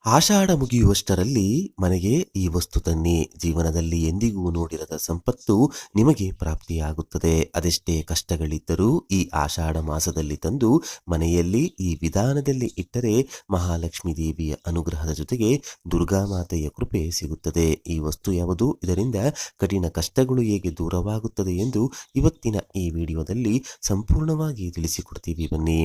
ಆಷಾಢ ಮುಗಿಯುವಷ್ಟರಲ್ಲಿ ಮನೆಗೆ ಈ ವಸ್ತು ತನ್ನಿ. ಜೀವನದಲ್ಲಿ ಎಂದಿಗೂ ನೋಡಿರದ ಸಂಪತ್ತು ನಿಮಗೆ ಪ್ರಾಪ್ತಿಯಾಗುತ್ತದೆ. ಅದೆಷ್ಟೇ ಕಷ್ಟಗಳಿದ್ದರೂ ಈ ಆಷಾಢ ಮಾಸದಲ್ಲಿ ತಂದು ಮನೆಯಲ್ಲಿ ಈ ವಿಧಾನದಲ್ಲಿ ಇಟ್ಟರೆ ಮಹಾಲಕ್ಷ್ಮೀ ದೇವಿಯ ಅನುಗ್ರಹದ ಜೊತೆಗೆ ದುರ್ಗಾಮಾತೆಯ ಕೃಪೆ ಸಿಗುತ್ತದೆ. ಈ ವಸ್ತು ಯಾವುದು, ಇದರಿಂದ ಕಠಿಣ ಕಷ್ಟಗಳು ಹೇಗೆ ದೂರವಾಗುತ್ತದೆ ಎಂದು ಇವತ್ತಿನ ಈ ವಿಡಿಯೋದಲ್ಲಿ ಸಂಪೂರ್ಣವಾಗಿ ತಿಳಿಸಿಕೊಡ್ತೀವಿ. ಬನ್ನಿ.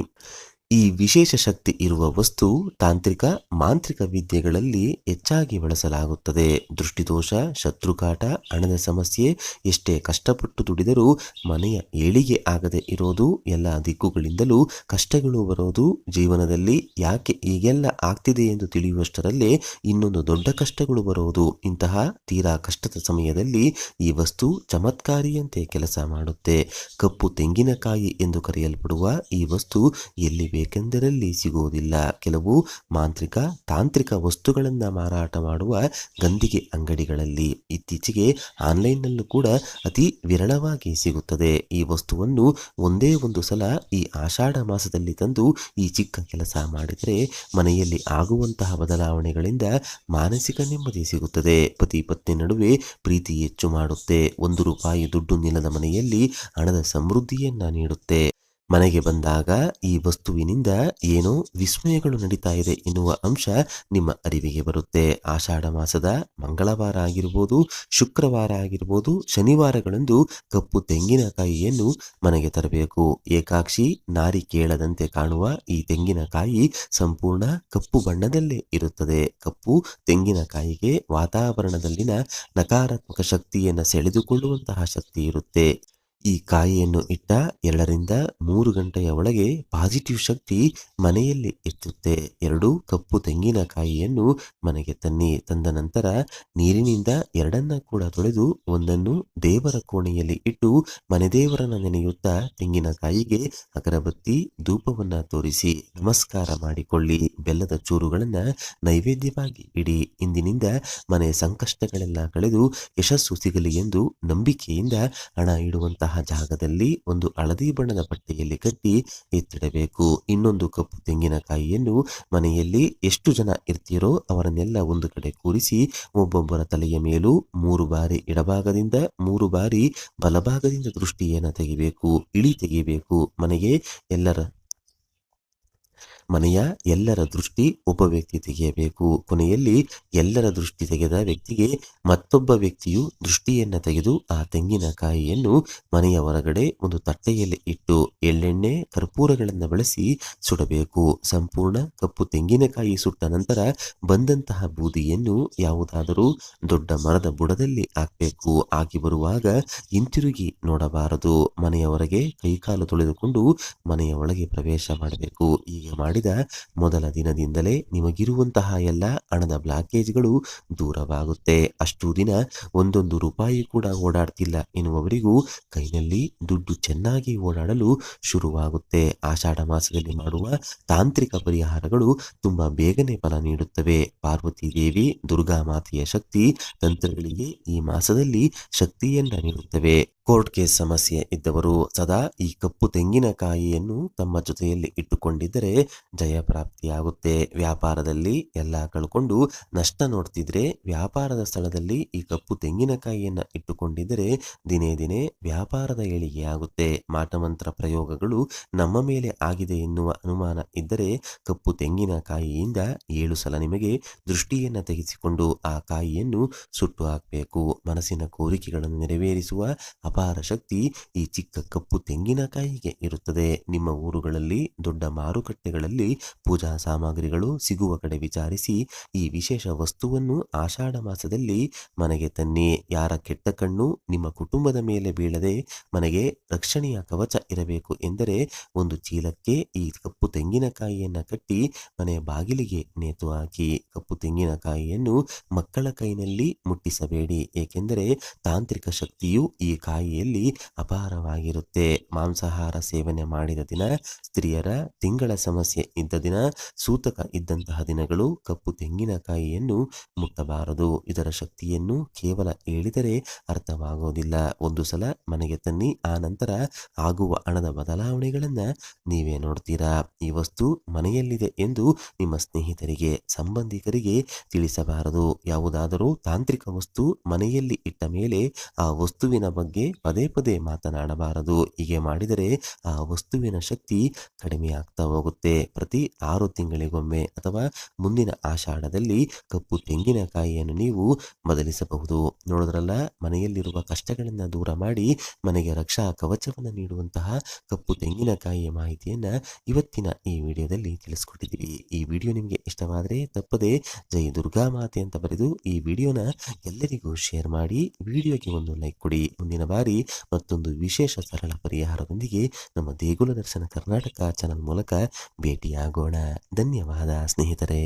ಈ ವಿಶೇಷ ಶಕ್ತಿ ಇರುವ ವಸ್ತು ತಾಂತ್ರಿಕ ಮಾಂತ್ರಿಕ ವಿದ್ಯೆಗಳಲ್ಲಿ ಹೆಚ್ಚಾಗಿ ಬಳಸಲಾಗುತ್ತದೆ. ದೃಷ್ಟಿದೋಷ, ಶತ್ರುಕಾಟ, ಹಣದ ಸಮಸ್ಯೆ, ಎಷ್ಟೇ ಕಷ್ಟಪಟ್ಟು ದುಡಿದರೂ ಮನೆಯ ಏಳಿಗೆ ಆಗದೆ ಇರೋದು, ಎಲ್ಲ ದಿಕ್ಕುಗಳಿಂದಲೂ ಕಷ್ಟಗಳು ಬರೋದು, ಜೀವನದಲ್ಲಿ ಯಾಕೆ ಹೀಗೆಲ್ಲ ಆಗ್ತಿದೆ ಎಂದು ತಿಳಿಯುವಷ್ಟರಲ್ಲೇ ಇನ್ನೊಂದು ದೊಡ್ಡ ಕಷ್ಟಗಳು ಬರೋದು, ಇಂತಹ ತೀರಾ ಕಷ್ಟದ ಸಮಯದಲ್ಲಿ ಈ ವಸ್ತು ಚಮತ್ಕಾರಿಯಂತೆ ಕೆಲಸ ಮಾಡುತ್ತೆ. ಕಪ್ಪು ತೆಂಗಿನಕಾಯಿ ಎಂದು ಕರೆಯಲ್ಪಡುವ ಈ ವಸ್ತು ಎಲ್ಲಿ ಬೇಕೆಂದರಲ್ಲಿ ಸಿಗುವುದಿಲ್ಲ. ಕೆಲವು ಮಾಂತ್ರಿಕ ತಾಂತ್ರಿಕ ವಸ್ತುಗಳನ್ನು ಮಾರಾಟ ಮಾಡುವ ಗಂದಿಗೆ ಅಂಗಡಿಗಳಲ್ಲಿ, ಇತ್ತೀಚೆಗೆ ಆನ್ಲೈನ್ನಲ್ಲೂ ಕೂಡ ಅತಿ ವಿರಳವಾಗಿ ಸಿಗುತ್ತದೆ. ಈ ವಸ್ತುವನ್ನು ಒಂದೇ ಒಂದು ಸಲ ಈ ಆಷಾಢ ಮಾಸದಲ್ಲಿ ತಂದು ಈ ಚಿಕ್ಕ ಕೆಲಸ ಮಾಡಿದರೆ ಮನೆಯಲ್ಲಿ ಆಗುವಂತಹ ಬದಲಾವಣೆಗಳಿಂದ ಮಾನಸಿಕ ನೆಮ್ಮದಿ ಸಿಗುತ್ತದೆ. ಪತಿ ಪತ್ನಿ ನಡುವೆ ಪ್ರೀತಿ ಹೆಚ್ಚು ಮಾಡುತ್ತೆ. ₹1 ದುಡ್ಡು ನಿಲ್ಲದ ಮನೆಯಲ್ಲಿ ಹಣದ ಸಮೃದ್ಧಿಯನ್ನ ನೀಡುತ್ತೆ. ಮನೆಗೆ ಬಂದಾಗ ಈ ವಸ್ತುವಿನಿಂದ ಏನೋ ವಿಸ್ಮಯಗಳು ನಡೀತಾ ಇದೆ ಎನ್ನುವ ಅಂಶ ನಿಮ್ಮ ಅರಿವಿಗೆ ಬರುತ್ತೆ. ಆಷಾಢ ಮಾಸದ ಮಂಗಳವಾರ ಆಗಿರ್ಬೋದು, ಶುಕ್ರವಾರ ಆಗಿರ್ಬೋದು, ಶನಿವಾರಗಳಂದು ಕಪ್ಪು ತೆಂಗಿನಕಾಯಿಯನ್ನು ಮನೆಗೆ ತರಬೇಕು. ಏಕಾಕ್ಷಿ ನಾರಿ ಕೇಳದಂತೆ ಕಾಣುವ ಈ ತೆಂಗಿನಕಾಯಿ ಸಂಪೂರ್ಣ ಕಪ್ಪು ಬಣ್ಣದಲ್ಲೇ ಇರುತ್ತದೆ. ಕಪ್ಪು ತೆಂಗಿನಕಾಯಿಗೆ ವಾತಾವರಣದಲ್ಲಿನ ನಕಾರಾತ್ಮಕ ಶಕ್ತಿಯನ್ನು ಸೆಳೆದುಕೊಳ್ಳುವಂತಹ ಶಕ್ತಿ ಇರುತ್ತೆ. ಈ ಕಾಯಿಯನ್ನು ಇಟ್ಟ 2ರಿಂದ 3 ಗಂಟೆಯ ಒಳಗೆ ಪಾಸಿಟಿವ್ ಶಕ್ತಿ ಮನೆಯಲ್ಲಿ ಎತ್ತುತ್ತೆ. 2 ಕಪ್ಪು ತೆಂಗಿನಕಾಯಿಯನ್ನು ಮನೆಗೆ ತನ್ನಿ. ತಂದ ನಂತರ ನೀರಿನಿಂದ 2ನ್ನ ಕೂಡ ತೊಳೆದು ಒಂದನ್ನು ದೇವರ ಕೋಣೆಯಲ್ಲಿ ಇಟ್ಟು ಮನೆ ದೇವರನ್ನ ನೆನೆಯುತ್ತಾ ತೆಂಗಿನಕಾಯಿಗೆ ಅಗರಬತ್ತಿ ಧೂಪವನ್ನ ತೋರಿಸಿ ನಮಸ್ಕಾರ ಮಾಡಿಕೊಳ್ಳಿ. ಬೆಲ್ಲದ ಚೂರುಗಳನ್ನ ನೈವೇದ್ಯವಾಗಿ ಇಡಿ. ಇಂದಿನಿಂದ ಮನೆಯ ಸಂಕಷ್ಟಗಳೆಲ್ಲ ಕಳೆದು ಯಶಸ್ಸು ಸಿಗಲಿ ಎಂದು ನಂಬಿಕೆಯಿಂದ ಹಣ ಇಡುವಂತಹ ಜಾಗದಲ್ಲಿ ಒಂದು ಹಳದಿ ಬಣ್ಣದ ಬಟ್ಟೆಯಲ್ಲಿ ಕಟ್ಟಿ ಎತ್ತಿಡಬೇಕು. ಇನ್ನೊಂದು ಕಪ್ಪು ತೆಂಗಿನಕಾಯಿಯನ್ನು ಮನೆಯಲ್ಲಿ ಎಷ್ಟು ಜನ ಇರ್ತೀರೋ ಅವರನ್ನೆಲ್ಲ ಒಂದು ಕಡೆ ಕೂರಿಸಿ ಒಬ್ಬೊಬ್ಬರ ತಲೆಯ ಮೇಲೂ 3 ಬಾರಿ ಎಡಭಾಗದಿಂದ 3 ಬಾರಿ ಬಲಭಾಗದಿಂದ ದೃಷ್ಟಿಯನ್ನು ತೆಗಿಬೇಕು, ಇಳಿ ತೆಗಿಬೇಕು. ಮನೆಯ ಎಲ್ಲರ ದೃಷ್ಟಿ ಒಬ್ಬ ವ್ಯಕ್ತಿ ತೆಗೆಯಬೇಕು. ಕೊನೆಯಲ್ಲಿ ಎಲ್ಲರ ದೃಷ್ಟಿ ತೆಗೆದ ವ್ಯಕ್ತಿಗೆ ಮತ್ತೊಬ್ಬ ವ್ಯಕ್ತಿಯು ದೃಷ್ಟಿಯನ್ನು ತೆಗೆದು ಆ ತೆಂಗಿನಕಾಯಿಯನ್ನು ಮನೆಯ ಹೊರಗಡೆ ಒಂದು ತಟ್ಟೆಯಲ್ಲಿ ಇಟ್ಟು ಎಳ್ಳೆಣ್ಣೆ ಕರ್ಪೂರಗಳನ್ನು ಬಳಸಿ ಸುಡಬೇಕು. ಸಂಪೂರ್ಣ ಕಪ್ಪು ತೆಂಗಿನಕಾಯಿ ಸುಟ್ಟ ನಂತರ ಬಂದಂತಹ ಬೂದಿಯನ್ನು ಯಾವುದಾದರೂ ದೊಡ್ಡ ಮರದ ಬುಡದಲ್ಲಿ ಹಾಕಬೇಕು. ಹಾಕಿ ಬರುವಾಗ ಹಿಂತಿರುಗಿ ನೋಡಬಾರದು. ಮನೆಯ ಹೊರಗೆ ಕೈಕಾಲು ತೊಳೆದುಕೊಂಡು ಮನೆಯ ಒಳಗೆ ಪ್ರವೇಶ ಮಾಡಬೇಕು. ಹೀಗೆ ಮಾಡಿದ ಮೊದಲ ದಿನದಿಂದಲೇ ನಿಮಗಿರುವಂತಹ ಎಲ್ಲ ಹಣದ ಬ್ಲಾಕೇಜ್ಗಳು ದೂರವಾಗುತ್ತೆ. ಅಷ್ಟು ದಿನ ₹1 ಕೂಡ ಓಡಾಡ್ತಿಲ್ಲ ಎನ್ನುವವರಿಗೂ ಕೈನಲ್ಲಿ ದುಡ್ಡು ಚೆನ್ನಾಗಿ ಓಡಾಡಲು ಶುರುವಾಗುತ್ತೆ. ಆಷಾಢ ಮಾಸದಲ್ಲಿ ಮಾಡುವ ತಾಂತ್ರಿಕ ಪರಿಹಾರಗಳು ತುಂಬಾ ಬೇಗನೆ ಫಲ ನೀಡುತ್ತವೆ. ಪಾರ್ವತಿ ದೇವಿ ದುರ್ಗಾ ಮಾತೆಯ ಶಕ್ತಿ ತಂತ್ರಗಳಿಗೆ ಈ ಮಾಸದಲ್ಲಿ ಶಕ್ತಿಯನ್ನ ನೀಡುತ್ತವೆ. ಕೋರ್ಟ್ ಕೇಸ್ ಸಮಸ್ಯೆ ಇದ್ದವರು ಸದಾ ಈ ಕಪ್ಪು ತೆಂಗಿನಕಾಯಿಯನ್ನು ತಮ್ಮ ಜೊತೆಯಲ್ಲಿ ಇಟ್ಟುಕೊಂಡಿದ್ದರೆ ಜಯ ಪ್ರಾಪ್ತಿಯಾಗುತ್ತೆ. ವ್ಯಾಪಾರದಲ್ಲಿ ಎಲ್ಲ ಕಳ್ಕೊಂಡು ನಷ್ಟ ನೋಡ್ತಿದ್ರೆ ವ್ಯಾಪಾರದ ಸ್ಥಳದಲ್ಲಿ ಈ ಕಪ್ಪು ತೆಂಗಿನಕಾಯಿಯನ್ನು ಇಟ್ಟುಕೊಂಡಿದ್ದರೆ ದಿನೇ ದಿನೇ ವ್ಯಾಪಾರದ ಏಳಿಗೆಯಾಗುತ್ತೆ. ಮಾಟಮಂತ್ರ ಪ್ರಯೋಗಗಳು ನಮ್ಮ ಮೇಲೆ ಆಗಿದೆ ಎನ್ನುವ ಅನುಮಾನ ಇದ್ದರೆ ಕಪ್ಪು ತೆಂಗಿನಕಾಯಿಯಿಂದ 7 ಸಲ ನಿಮಗೆ ದೃಷ್ಟಿಯನ್ನು ತೆಗೆಸಿಕೊಂಡು ಆ ಕಾಯಿಯನ್ನು ಸುಟ್ಟು ಹಾಕಬೇಕು. ಮನಸ್ಸಿನ ಕೋರಿಕೆಗಳನ್ನು ನೆರವೇರಿಸುವ ಅಪಾರ ಶಕ್ತಿ ಈ ಚಿಕ್ಕ ಕಪ್ಪು ತೆಂಗಿನಕಾಯಿಗೆ ಇರುತ್ತದೆ. ನಿಮ್ಮ ಊರುಗಳಲ್ಲಿ ದೊಡ್ಡ ಮಾರುಕಟ್ಟೆಗಳಲ್ಲಿ ಪೂಜಾ ಸಾಮಗ್ರಿಗಳು ಸಿಗುವ ಕಡೆ ವಿಚಾರಿಸಿ ಈ ವಿಶೇಷ ವಸ್ತುವನ್ನು ಆಷಾಢ ಮಾಸದಲ್ಲಿ ಮನೆಗೆ ತನ್ನಿ. ಯಾರ ಕೆಟ್ಟ ಕಣ್ಣು ನಿಮ್ಮ ಕುಟುಂಬದ ಮೇಲೆ ಬೀಳದೆ ಮನೆಗೆ ರಕ್ಷಣೆಯ ಕವಚ ಇರಬೇಕು ಎಂದರೆ ಒಂದು ಚೀಲಕ್ಕೆ ಈ ಕಪ್ಪು ತೆಂಗಿನಕಾಯಿಯನ್ನು ಕಟ್ಟಿ ಮನೆಯ ಬಾಗಿಲಿಗೆ ನೇತು ಹಾಕಿ. ಕಪ್ಪು ತೆಂಗಿನಕಾಯಿಯನ್ನು ಮಕ್ಕಳ ಕೈನಲ್ಲಿ ಮುಟ್ಟಿಸಬೇಡಿ, ಏಕೆಂದರೆ ತಾಂತ್ರಿಕ ಶಕ್ತಿಯು ಈ ಕಾಯಿ ತೆಂಗಿನಕಾಯಿಯಲ್ಲಿ ಅಪಾರವಾಗಿರುತ್ತೆ. ಮಾಂಸಾಹಾರ ಸೇವನೆ ಮಾಡಿದ ದಿನ, ಸ್ತ್ರೀಯರ ತಿಂಗಳ ಸಮಸ್ಯೆ ಇದ್ದ ದಿನ, ಸೂತಕ ಇದ್ದಂತಹ ದಿನಗಳು ಕಪ್ಪು ತೆಂಗಿನಕಾಯಿಯನ್ನು ಮುಟ್ಟಬಾರದು. ಇದರ ಶಕ್ತಿಯನ್ನು ಕೇವಲ ಹೇಳಿದರೆ ಅರ್ಥವಾಗೋದಿಲ್ಲ. ಒಂದು ಸಲ ಮನೆಗೆ ತನ್ನಿ, ಆ ನಂತರ ಆಗುವ ಹಣದ ಬದಲಾವಣೆಗಳನ್ನು ನೀವೇ ನೋಡ್ತೀರಾ. ಈ ವಸ್ತು ಮನೆಯಲ್ಲಿದೆ ಎಂದು ನಿಮ್ಮ ಸ್ನೇಹಿತರಿಗೆ, ಸಂಬಂಧಿಕರಿಗೆ ತಿಳಿಸಬಾರದು. ಯಾವುದಾದರೂ ತಾಂತ್ರಿಕ ವಸ್ತು ಮನೆಯಲ್ಲಿ ಇಟ್ಟ ಮೇಲೆ ಆ ವಸ್ತುವಿನ ಬಗ್ಗೆ ಪದೇ ಪದೇ ಮಾತನಾಡಬಾರದು. ಹೀಗೆ ಮಾಡಿದರೆ ಆ ವಸ್ತುವಿನ ಶಕ್ತಿ ಕಡಿಮೆ ಆಗ್ತಾ ಹೋಗುತ್ತೆ. ಪ್ರತಿ 6 ತಿಂಗಳಿಗೊಮ್ಮೆ ಅಥವಾ ಮುಂದಿನ ಆಷಾಢದಲ್ಲಿ ಕಪ್ಪು ತೆಂಗಿನಕಾಯಿಯನ್ನು ನೀವು ಬದಲಿಸಬಹುದು. ನೋಡಿದ್ರಲ್ಲ, ಮನೆಯಲ್ಲಿರುವ ಕಷ್ಟಗಳನ್ನು ದೂರ ಮಾಡಿ ಮನೆಗೆ ರಕ್ಷಾ ಕವಚವನ್ನು ನೀಡುವಂತಹ ಕಪ್ಪು ತೆಂಗಿನಕಾಯಿಯ ಮಾಹಿತಿಯನ್ನ ಇವತ್ತಿನ ಈ ವಿಡಿಯೋದಲ್ಲಿ ತಿಳಿಸ್ಕೊಟ್ಟಿದ್ದೀವಿ. ಈ ವಿಡಿಯೋ ನಿಮಗೆ ಇಷ್ಟವಾದರೆ ತಪ್ಪದೆ ಜೈ ದುರ್ಗಾ ಮಾತೆ ಅಂತ ಬರೆದು ಈ ವಿಡಿಯೋನ ಎಲ್ಲರಿಗೂ ಶೇರ್ ಮಾಡಿ. ವಿಡಿಯೋಗೆ ಒಂದು ಲೈಕ್ ಕೊಡಿ. ಮುಂದಿನ ಬಾರಿ ಮತ್ತೊಂದು ವಿಶೇಷ ಸರಳ ಪರಿಹಾರದೊಂದಿಗೆ ನಮ್ಮ ದೇಗುಲ ದರ್ಶನ ಕರ್ನಾಟಕ ಚಾನಲ್ ಮೂಲಕ ಭೇಟಿಯಾಗೋಣ. ಧನ್ಯವಾದ ಸ್ನೇಹಿತರೆ.